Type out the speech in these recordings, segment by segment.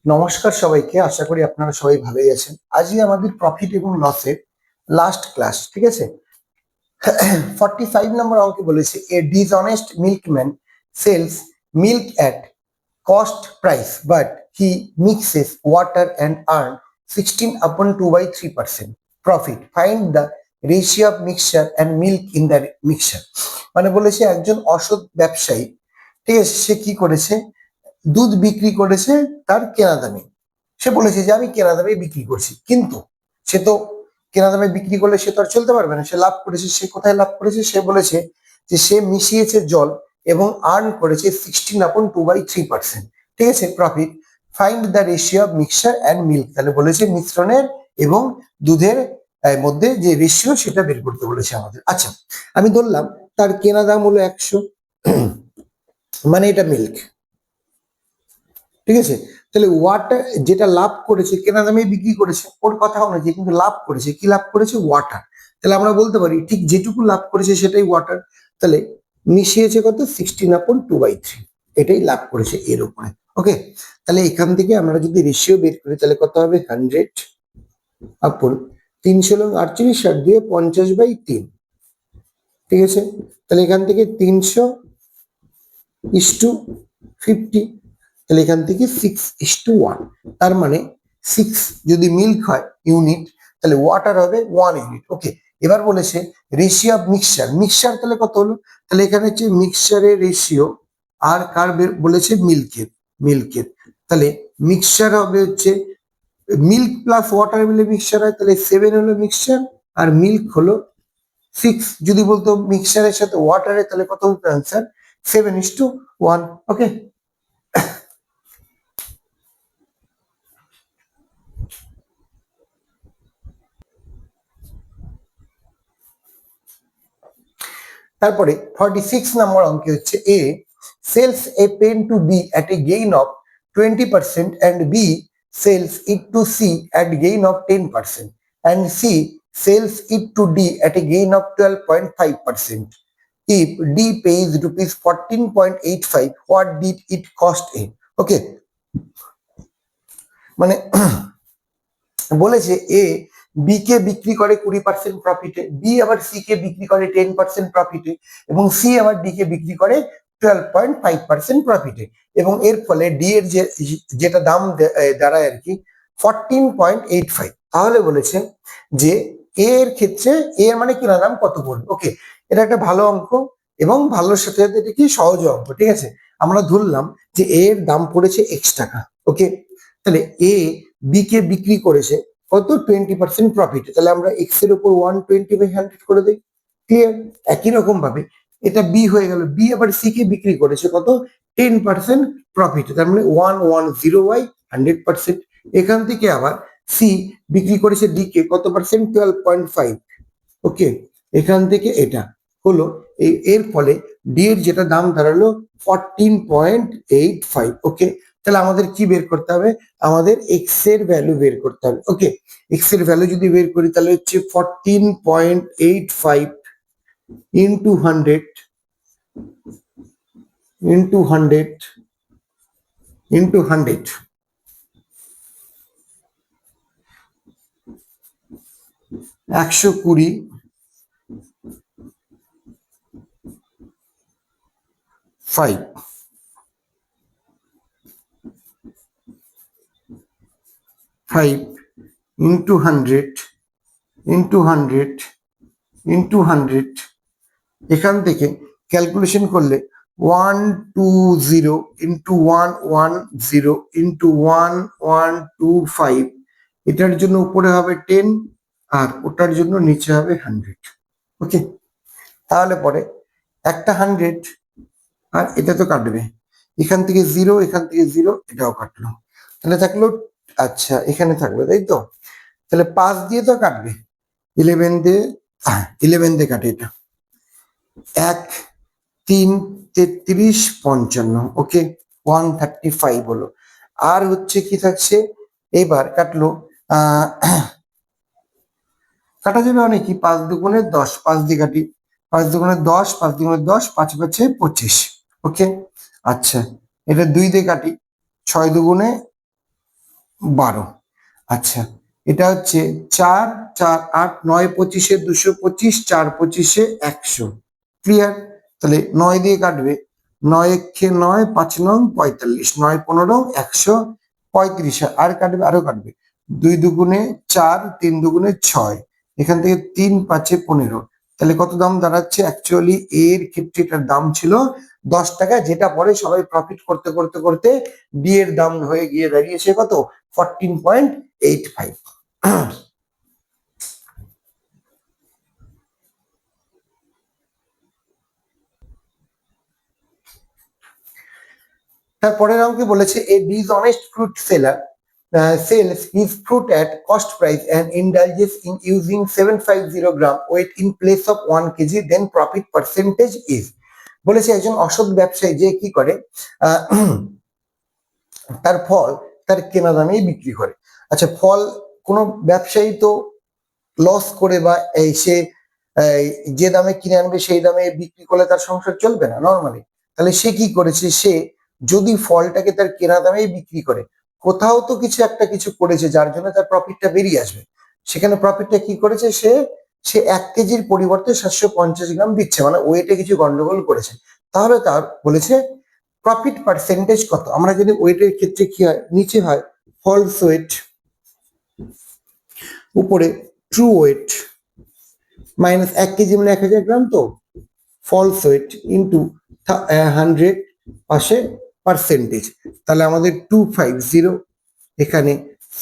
নমস্কার সবাইকে, আশা করি আপনারা সবাই ভালোই আছেন। আজই আমাদের প্রফিট এবং লসের লাস্ট ক্লাস, ঠিক আছে। 45 নম্বর অঙ্কে বলেছে a dishonest milkman sells milk at cost price but he mixes water and earn 16/2/3% profit. Find the ratio of mixture and milk in the mixture. মানে বলেছে একজন অসৎ ব্যবসায়ী, ঠিক আছে, সে কি করেছে, দুধ বিক্রি করেছে তার কেনা দামে। সে বলেছে যে আমি কেনা দামে বিক্রি করছি, কিন্তু সে তো কেনা দামে বিক্রি করলে সে তো আর চলতে পারবে না, সে লাভ করেছে। সে কোথায় লাভ করেছে? সে বলেছে যে সে মিশিয়েছে জল এবং আর্ন করেছে 16/2/3%, ঠিক আছে, profit. Find the ratio of mixture and milk, তাহলে বলেছে মিশ্রণের এবং দুধের মধ্যে যে রেশিও সেটা বের করতে বলেছে আমাদের। আচ্ছা, আমি ধরলাম তার কেনা দাম হলো 100, মানে এটা মিল্ক, ঠিক আছে। তাহলে ওয়াটার যেটা লাভ করেছে, কেনা দামে বিক্রি করেছে, ওর কথা অনুযায়ী কিন্তু লাভ করেছে, কি লাভ করেছে? ওয়াটার। তাহলে আমরা বলতে পারি ঠিক যেটুকু লাভ করেছে সেটাই ওয়াটার। তাহলে মিশিয়েছে কত? 16/2/3, এটাই লাভ করেছে এর উপরে। ওকে, তাহলে এখান থেকে আমরা যদি রেশিও বের করি তাহলে কত হবে? 100/300 ষাট দিয়ে 50/3, ঠিক আছে। তাহলে এখান থেকে 300:50, তাহলে এখান থেকে 6:1, তার মানে 6 যদি মিল্ক হয় ইউনিট, তাহলে ওয়াটার হবে 1 ইউনিট। ওকে, এবার বলেছে রেশিও অফ মিক্সচার। মিক্সচার তাহলে কত হলো? তাহলে এখানে হচ্ছে মিক্সচারের রেশিও, আর কার বলেছে? মিল্কের। তাহলে মিক্সচার হবে হচ্ছে মিল্ক প্লাস ওয়াটার মিলে মিক্সচার হয়, তাহলে 7 হলো মিক্সচার আর মিল্ক হলো 6। যদি বলতো মিক্সচারের সাথে ওয়াটারের, তাহলে কত হতো অ্যান্সার? 7:1। ওকে, তারপরে 46 নম্বর অঙ্কে হচ্ছে a sells a pen to B at a gain of 20% and B sells it to C at gain of 10% and C sells it to D at a gain of 12.5%. If D pays rupees 14.85, what did it cost A? Okay, মানে বলেছে A B কে বিক্রি করে 20% প্রফিটে, B আবার C K বিক্রি করে 10% প্রফিটে, এবং C আবার D কে বিক্রি করে 12.5% প্রফিটে, এবং এর ফলে ডি এর যেটা দাম দাঁড়ায় আর কি 14.85। তাহলে বলেছে যে এর ক্ষেত্রে এর মানে কিনা দাম কত পড়বে। ওকে, এটা একটা ভালো অঙ্ক এবং ভালোর সাথে সাথে এটা কি সহজ অঙ্ক, ঠিক আছে। আমরা ধরলাম যে এর দাম পড়েছে এক্স টাকা। ওকে, তাহলে এ বি কে বিক্রি করেছে কত? 20% প্রফিট। তাহলে আমরা এক্স এর উপর 120/100 করে দিই। ক্লিয়ার? একই রকম ভাবে এটা বি হয়ে গেল, বি আবার সি কে বিক্রি করেছে কত? 10% প্রফিট, তার মানে 110/100%। এখান থেকে আবার সি বিক্রি করেছে ডি কে কত পার্সেন্ট? 12.5। ওকে, এখান থেকে এটা হলো এর ফলে ডি এর যেটা দাম দাঁড়ালো 14.85। ওকে, তাহলে আমাদের কি বের করতে হবে? আমাদের এক্স এর ভ্যালু বের করতে হবে। ওকে, এক্স এর ভ্যালু যদি বের করি তাহলে হচ্ছে 14.85 into 100 into 100 into 100, 120 5 into 100 into 100 into 100, এখান থেকে ক্যালকুলেশন করলে 120 ইন্টু 110 ইন্টু 1125, এটার জন্য উপরে হবে 10 আর ওটার জন্য নিচে হবে 100। ওকে, তাহলে পরে একটা 100 আর এটা তো কাটবে, এখান থেকে 0, এখান থেকে 0, এটাও কাটলো, তাহলে থাকলো, আচ্ছা এখানে থাকবে, তাই তো। তাহলে 5 দিয়ে তো কাটবে, 11 দিয়ে, 11 দিয়ে কাটে এটা, 1 3 33 55। ওকে, 135 হলো। আর হচ্ছে কি থাকছে, এবার কাটলো কাটা যাবে অনেকই, 5 দুগুণে 10, 5 দিয়ে কাটি, 5 দুগুণে 10, 5 দুগুণে 10, 5 5 25। ওকে, আচ্ছা এটা 2 দিয়ে কাটি, 6 দুগুণে 12। আচ্ছা, এটা হচ্ছে 4 4 8 9 25 225, 4 25 100। ক্লিয়ার? তাহলে 9 দিয়ে কাটবে, 9 একে 9, 5 9 45, 9 15 135, আর কাটবে, আরো কাটবে, 2 দুগুণে 4, 3 দুগুণে 6, এখান থেকে 3 5 15। তাহলে কত দাম দাঁড়াচ্ছে? অ্যাকচুয়ালি এর ক্ষেত্রে এটার দাম ছিল 10 টাকা, যেটা পরে সবাই প্রফিট করতে করতে করতে বি এর দাম হয়ে গিয়ে দাঁড়িয়েছে কত? 14.85। তারপরের অঙ্কে বলেছে এ dishonest fruit seller sells his fruit at cost price and indulges in using 750 gram weight in place of 1 kg, then profit percentage is। বলেছে একজন অসৎ ব্যবসায়ী যে কি করে, তার ফল তার কেনা দামেই বিক্রি করে। আচ্ছা, ফল কোনো ব্যবসায়ী তো লস করে বা এই সে যে দামে কিনে আনবে সেই দামে বিক্রি করলে তার সংসার চলবে না নর্মালি। তাহলে সে কি করেছে, সে যদি ফলটাকে তার কেনা দামেই বিক্রি করে, কোথাও তো কিছু একটা কিছু করেছে যার জন্য তার প্রফিটটা বেরিয়ে আসবে। সেখানে প্রফিটটা কি করেছে, সে সে 1 কেজির পরিবর্তে 750 গ্রাম দিচ্ছে, মানে ওয়েটে কিছু গন্ডগোল করেছে। তাহলে তার বলেছে প্রফিট পার্সেন্টেজ কত। আমরা যদি ওয়েটের ক্ষেত্রে কি হয়, নিচে হয় ফলস ওয়েট, উপরে ট্রু ওয়েট, মাইনাস 1 কেজি মানে 1000 গ্রাম, তো ফলস ওয়েট ইন্টু 100 পাশে পার্সেন্টেজ। তাহলে আমাদের 250, এখানে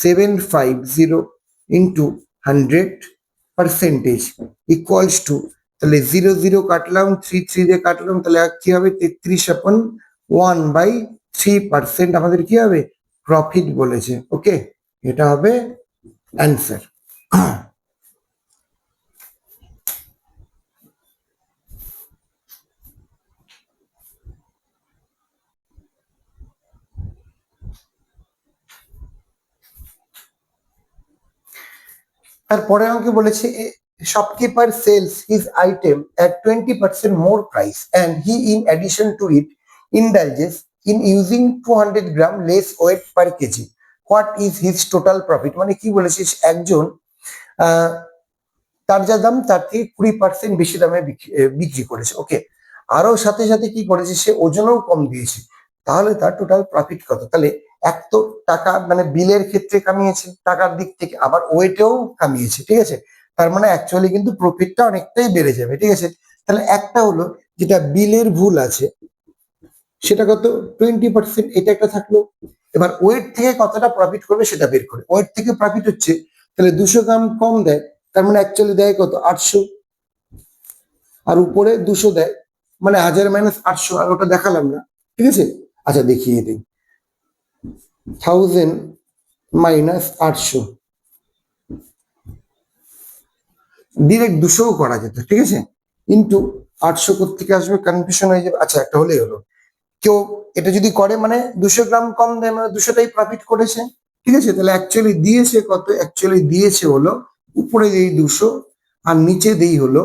750 ইন্টু 100 পার্সেন্টেজ ইকুয়ালস টু, তাহলে 0 0 কাটলাম, 3 3 দিয়ে কাটলাম, তাহলে কি হবে 33/1/3% আমাদের কি হবে? প্রফিট বলেছে। ওকে, এটা হবে অ্যান্সার। তারপরে আমাকে বলেছে shopkeeper sells his item at 20% more price and he in addition to it indulges in using 200 gram less weight per kg. What is his total profit? মানে কি বলেছিস, একজন তার যা দাম তার থেকে 20% বেশি দামে বিক্রি করেছে। ওকে, আরো সাথে সাথে কি করেছে, সে ওজনও কম দিয়েছে, তাহলে তার টোটাল প্রফিট কত? তাহলে এক তো টাকা মানে বিলের ক্ষেত্রে কামিয়েছে টাকার দিক থেকে, আবার ওয়েটেও কামিয়েছে, ঠিক আছে? তার মানে অ্যাকচুয়ালি কিন্তু প্রফিটটা অনেকটাই বেড়ে যাবে, ঠিক আছে? তাহলে একটা হলো যেটা বিলের ভুল আছে সেটা কত? 20%, এটা একটা থাকলো। এবার ওয়েট থেকে কতটা প্রফিট করবে সেটা বের করে, ওয়েট থেকে প্রফিট হচ্ছে, তাহলে 200 গ্রাম কম দেয়, তার মানে অ্যাকচুয়ালি দেয় কত? 800, আর উপরে 200 দেয়, মানে 1000 মাইনাস 800, আর ওটা দেখালাম না, ঠিক আছে? আচ্ছা, দেখিয়ে দিই, 1000 মাইনাস 800, ডিরেক্ট 200ও করা যেত, ঠিক আছে? ইন্টু 800 কোথেকে আসবে, কনফিউশন হয়ে যাবে। আচ্ছা, একটা হলেই হলো। কেউ এটা যদি করে মানে 200 গ্রাম কম দেয় মানে 200টাই প্রফিট করেছে, ঠিক আছে? তাহলে অ্যাকচুয়ালি দিয়েছে কত? অ্যাকচুয়ালি দিয়েছে হলো উপরে দেই 200 আর নিচে দেই হলো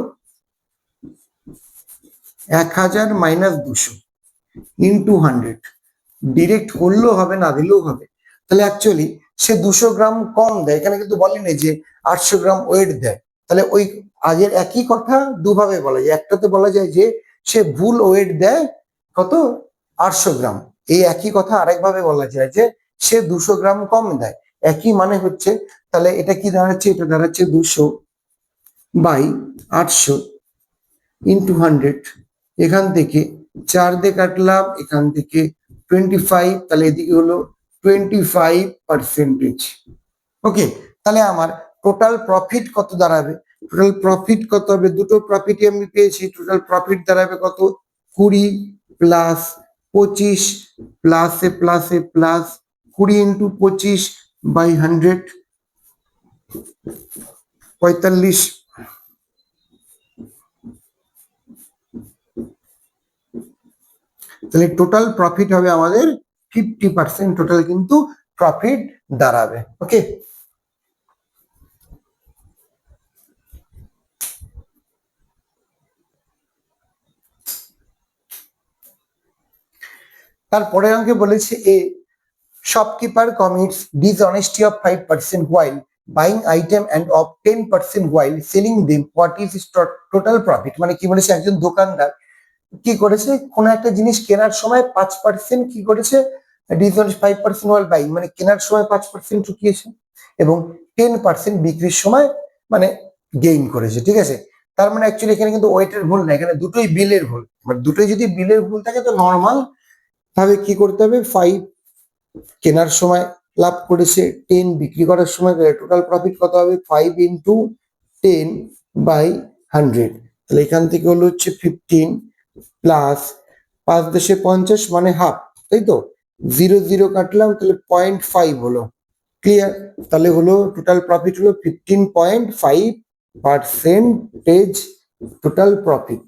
1000 মাইনাস 200 ইন্টু 100। ডিরেক্ট করলেও হবে, না দিলেও হবে। তাহলে অ্যাকচুয়ালি সে 200 গ্রাম কম দেয়, এখানে কিন্তু বলেনি যে 800 গ্রাম ওয়েট দেয়। তাহলে ওই আগের একই কথা দুভাবে বলা যায়, একটাতে বলা যায় যে সে ভুল ওয়েট দেয় কত? 800 গ্রাম। এই একই কথা আরেকভাবে বলা যায় যে সে 200 গ্রাম কম দেয়, একই মানে হচ্ছে। তাহলে এটা কি দাঁড়াচ্ছে? এটা দাঁড়াচ্ছে 200/800 ইন্টু 100। এখান থেকে 4 দিয়ে কাটলাম, এখান থেকে 25, তাহলে এদিকে হলো 25%। ওকে, তাহলে আমার টোটাল প্রফিট কত দাঁড়াবে? টোটাল প্রফিট কত হবে? দুটো প্রফিটই আমি পেয়েছি, টোটাল প্রফিট দাঁড়াবে কত? 20 প্লাস 25 প্লাসে প্লাসে প্লাস 20 ইন্টু 25/100, 45। তাহলে টোটাল প্রফিট হবে আমাদের 50%, টোটাল কিন্তু প্রফিট দাঁড়াবে। ওকে, তারপরে আমাকে বলেছে shopkeeper commits dishonesty of 5% while buying item and of 10% while selling them, what is his total profit? মানে কি বলেছে, একজন দোকানদার কি করেছে, কোন একটা জিনিস কেনার সময় 5% কি করেছে, ডিসহনেস্ট 5% while buying মানে কেনার সময় 5% চুকিয়েছে এবং 10% বিক্রির সময় মানে গেইন করেছে, ঠিক আছে। তার মানে অ্যাকচুয়ালি এখানে কিন্তু ওয়েটের ভুল না, এখানে দুটোই বিলের ভুল। মানে দুটোই যদি বিলের ভুল থাকে তো নর্মাল ভাবে কি করতে হবে, 5 কেনার সময় লাভ করেছে, 10 বিক্রি করার সময়, টোটাল প্রফিট কত হবে, 5 ইন্টু 10/100। তাহলে এখান থেকে হলো হচ্ছে 15 প্লাস 5 10 50 মানে হাফ, তাই তো, 0 0 কাটলাম, তাহলে 0.5 হলো। ক্লিয়ার? তাহলে হলো টোটাল প্রফিট হলো 15.5% টোটাল প্রফিট।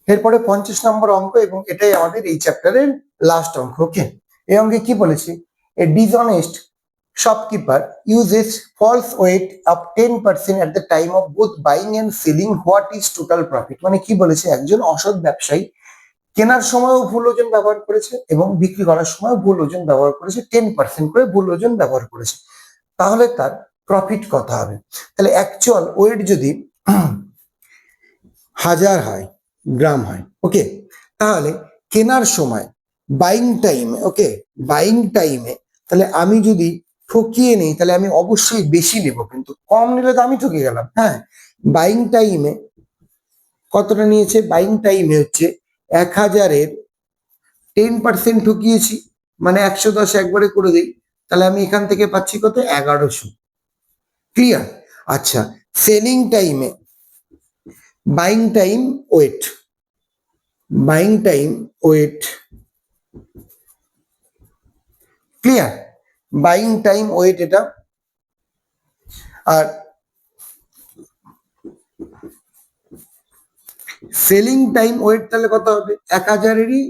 এরপরে 50 নম্বর অঙ্ক, এবং এটাই আমাদের এই চ্যাপ্টারের লাস্ট অঙ্ক। ওকে, এই অঙ্কে কি বলেছি, এ dishonest shopkeeper uses false weight of 10% at the time of both buying and selling, what is total profit? মানে কি বলেছে, একজন অসৎ ব্যবসায়ী কেনার সময়ও ভুল ওজন ব্যবহার করেছে এবং বিক্রি করার সময় ভুল ওজন ব্যবহার করেছে, 10% করে ভুল ওজন ব্যবহার করেছে, তাহলে তার প্রফিট কত হবে? তাহলে অ্যাকচুয়াল ওয়েট যদি 1000 হয়, গ্রাম হয়, ওকে, তাহলে কেনার সময় বাইং টাইমে, ওকে, বাইং টাইমে তাহলে আমি যদি ঠকিয়ে নেই তাহলে আমি অবশ্যই বেশি নেব, কিন্তু কম নিলে তো আমি ঠকে গেলাম। হ্যাঁ, বাইং টাইমে কতটা নিয়েছে, বাইং টাইমে হচ্ছে 1000-এর 10% ঠকিয়েছি, মানে 110 একবারে করে দিই, তাহলে আমি এখান থেকে পাচ্ছি কত, 1100। ক্লিয়ার? আচ্ছা, সেলিং টাইমে, buying time wait, buying time wait, clear, buying time wait এটা, আর সেলিং টাইম ওয়েট তাহলে কত হবে, 1000-এরই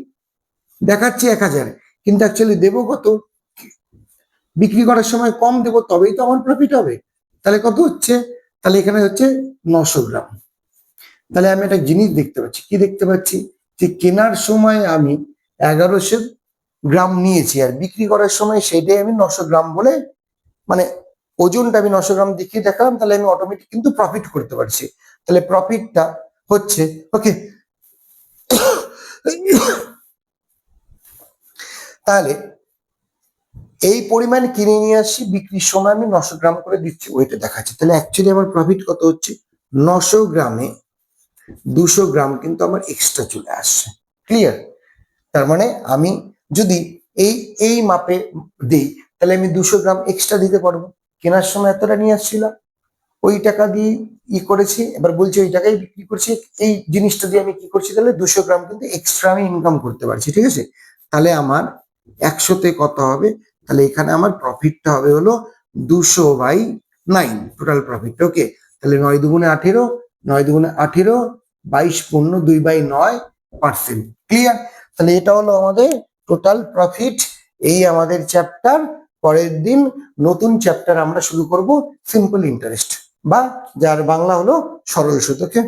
দেখাচ্ছে 1000, কিন্তু অ্যাকচুয়ালি দেবো কত, বিক্রি করার সময় কম দেবো, তবেই তো আমার প্রফিট হবে। তাহলে কত হচ্ছে, তাহলে এখানে হচ্ছে 900 গ্রাম। তাহলে আমি একটা জিনিস দেখতে পাচ্ছি, কি দেখতে পাচ্ছি, যে কেনার সময় আমি 1100 গ্রাম নিয়েছি আর বিক্রি করার সময় সেটাই আমি 900 গ্রাম বলে, মানে ওজনটা আমি 900 গ্রাম দেখিয়ে দেখালাম, তাহলে আমি অটোমেটিক কিন্তু প্রফিট করতে পারছি। তাহলে প্রফিটটা হচ্ছে, ওকে, তাহলে এই পরিমাণ কিনে নিয়ে আসছি, বিক্রির সময় আমি 900 গ্রাম করে দিচ্ছি, ওইটা দেখাচ্ছে। তাহলে অ্যাকচুয়ালি আমার প্রফিট কত হচ্ছে, 900 গ্রামে 200 গ্রাম কিন্তু আমার এক্সট্রা চলে আসছে। ক্লিয়ার? তার মানে আমি যদি এই এই মাপে দিই তাহলে আমি 200 গ্রাম এক্সট্রা দিতে পারবো। কেনার সময় এতটা নিয়ে আসছিলাম, ওই টাকা দিয়ে করেছি, এবার বলছি ওই টাকায় বিক্রি করছি, এই জিনিসটা দিয়ে আমি কি করছি, তাহলে 200 গ্রাম কিন্তু এক্সট্রা আমি ইনকাম করতে পারছি, ঠিক আছে। তাহলে আমার 100-তে কত হবে, তাহলে এখানে আমার প্রফিটটা হবে হলো 200/9 টোটাল প্রফিট। ওকে, তাহলে 9 দুগুণে 18, 9 দুগুণে 18, 22 পূর্ণ 2/9%। ক্লিয়ার? তাহলে এটা হলো আমাদের টোটাল প্রফিট। এই আমাদের চ্যাপ্টার। পরের দিন নতুন চ্যাপ্টার আমরা শুরু করব, সিম্পল ইন্টারেস্ট, বা যার বাংলা হলো সরল সুদ। ওকে।